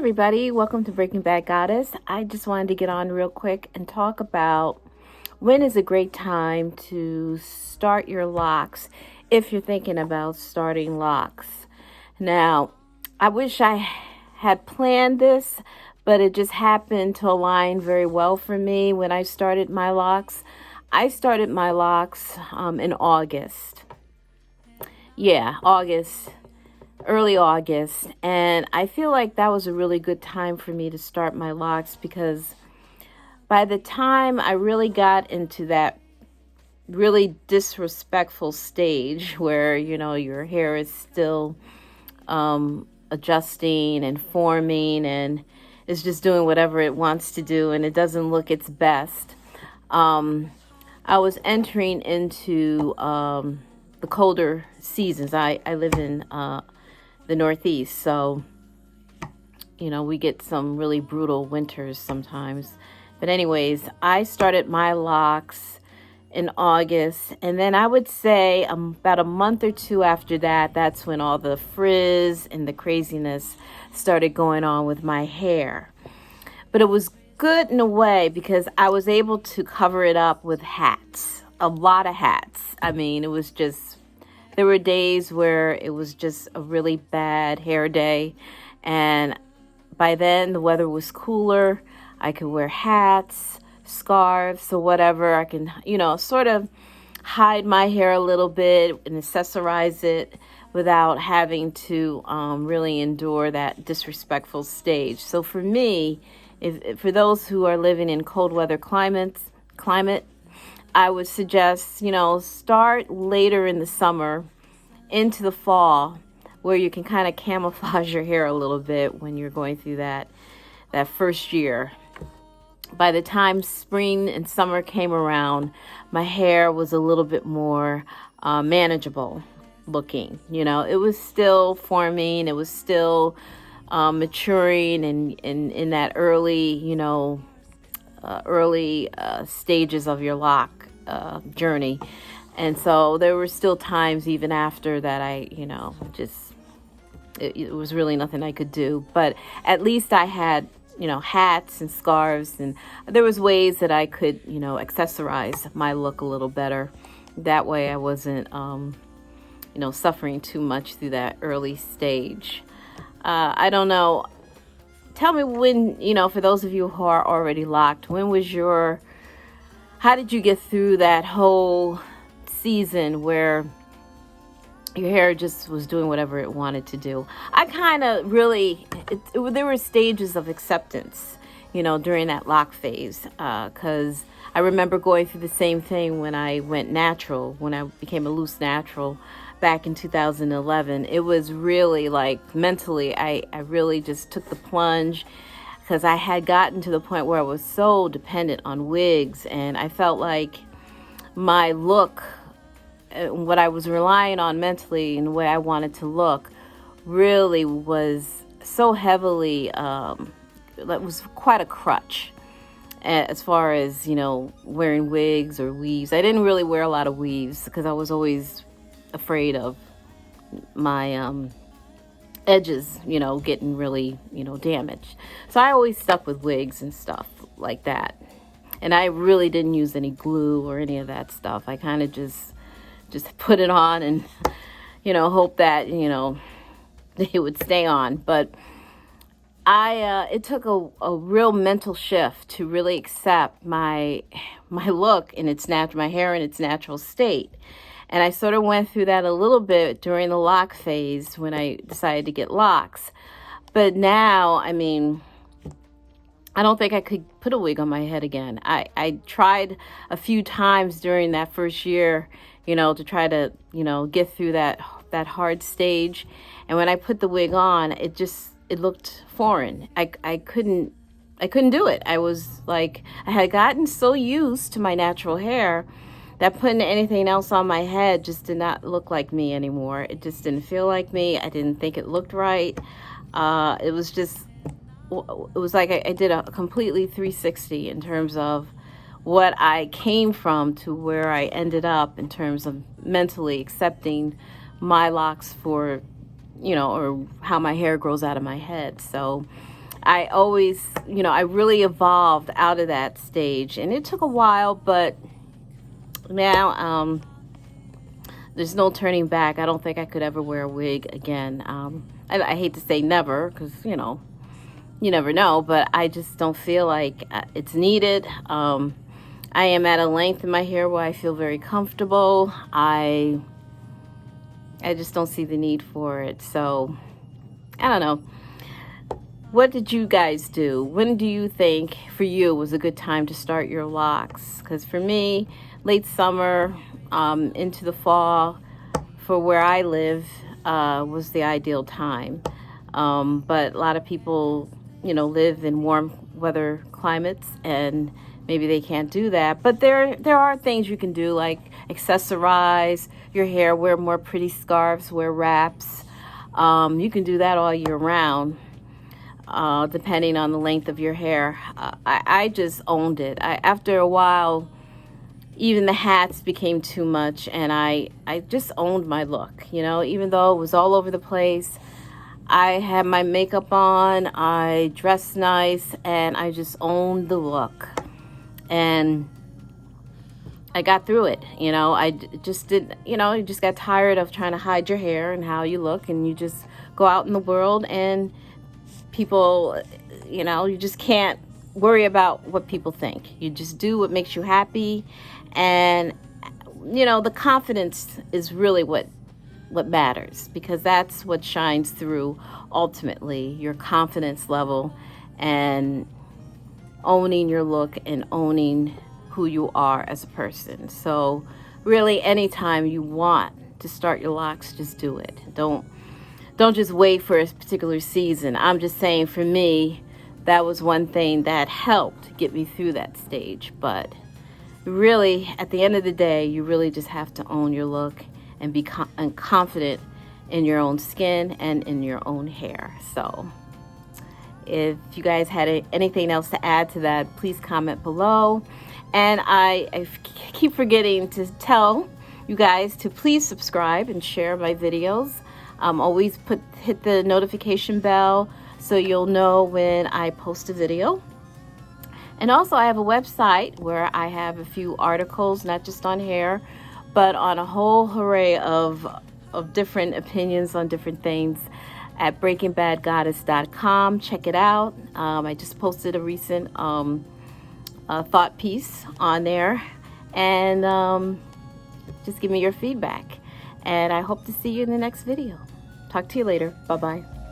everybody, welcome to Breaking Bad Goddess. I just wanted to get on real quick and talk about when is a great time to start your locks if you're thinking about starting locks. Now, I wish I had planned this, but it just happened to align very well for me when I started my locks. I started my locks in August. Yeah, early August, and I feel like that was a really good time for me to start my locks because by the time I really got into that really disrespectful stage where, your hair is still adjusting and forming and is just doing whatever it wants to do and it doesn't look its best, I was entering into the colder seasons. I live in the Northeast, so we get some really brutal winters sometimes. But anyways, I started my locks in August, and then I would say about a month or two after that, that's when all the frizz and the craziness started going on with my hair. But it was good in a way because I was able to cover it up with hats, a lot of hats. I mean, there were days where it was just a really bad hair day, and by then the weather was cooler. I could wear hats, scarves, or whatever. I can, sort of hide my hair a little bit and accessorize it without having to really endure that disrespectful stage. So for me, for those who are living in cold weather climate, I would suggest, start later in the summer into the fall where you can kind of camouflage your hair a little bit when you're going through that first year. By the time spring and summer came around, my hair was a little bit more manageable looking. It was still forming, it was still maturing and in that early, early stages of your lock journey. And so there were still times even after that it was really nothing I could do. But at least I had, hats and scarves, and there was ways that I could, accessorize my look a little better. That way I wasn't, suffering too much through that early stage. I don't know. Tell me when, for those of you who are already locked, how did you get through that whole season where your hair just was doing whatever it wanted to do? I kind of really, there were stages of acceptance, during that lock phase, because I remember going through the same thing when I went natural, when I became a loose natural back in 2011. It was really like mentally, I really just took the plunge because I had gotten to the point where I was so dependent on wigs, and I felt like my look, what I was relying on mentally and the way I wanted to look really was so heavily, that was quite a crutch as far as, wearing wigs or weaves. I didn't really wear a lot of weaves because I was always afraid of my edges, getting really, damaged. So I always stuck with wigs and stuff like that. And I really didn't use any glue or any of that stuff. I kind of just put it on and, hope that, it would stay on. But it took a real mental shift to really accept my look in its my hair in its natural state. And I sort of went through that a little bit during the lock phase when I decided to get locks. But now, I don't think I could put a wig on my head again. I tried a few times during that first year, to try to, get through that hard stage. And when I put the wig on, it looked foreign. I couldn't do it. I was like, I had gotten so used to my natural hair that putting anything else on my head just did not look like me anymore. It just didn't feel like me. I didn't think it looked right. It was like I did a completely 360 in terms of what I came from to where I ended up in terms of mentally accepting my locks for, or how my hair grows out of my head. So I always, I really evolved out of that stage, and it took a while, but now there's no turning back. I don't think I could ever wear a wig again. I hate to say never, because you never know, but I just don't feel like it's needed. I am at a length in my hair where I feel very comfortable. I just don't see the need for it. So I don't know. What did you guys do? When do you think for you was a good time to start your locks? Because for me, late summer into the fall for where I live was the ideal time. But a lot of people, live in warm weather climates, and maybe they can't do that. But there are things you can do, like accessorize your hair, wear more pretty scarves, wear wraps. You can do that all year round, depending on the length of your hair. I just owned it. After a while, even the hats became too much, and I just owned my look. Even though it was all over the place, I had my makeup on, I dressed nice, and I just owned the look. And I got through it. I just did, you just got tired of trying to hide your hair and how you look, and you just go out in the world, and people, you just can't worry about what people think. You just do what makes you happy. And, the confidence is really what matters, because that's what shines through ultimately, your confidence level and owning your look and owning who you are as a person. So really, anytime you want to start your locks, just do it. Don't just wait for a particular season. I'm just saying, for me, that was one thing that helped get me through that stage. But really, at the end of the day, you really just have to own your look and be confident in your own skin and in your own hair. So if you guys had anything else to add to that, please comment below. And I keep forgetting to tell you guys to please subscribe and share my videos. Always hit the notification bell so you'll know when I post a video. And also, I have a website where I have a few articles, not just on hair, but on a whole array of different opinions on different things at breakingbadgoddess.com. Check it out. I just posted a recent thought piece on there, and just give me your feedback. And I hope to see you in the next video. Talk to you later. Bye-bye.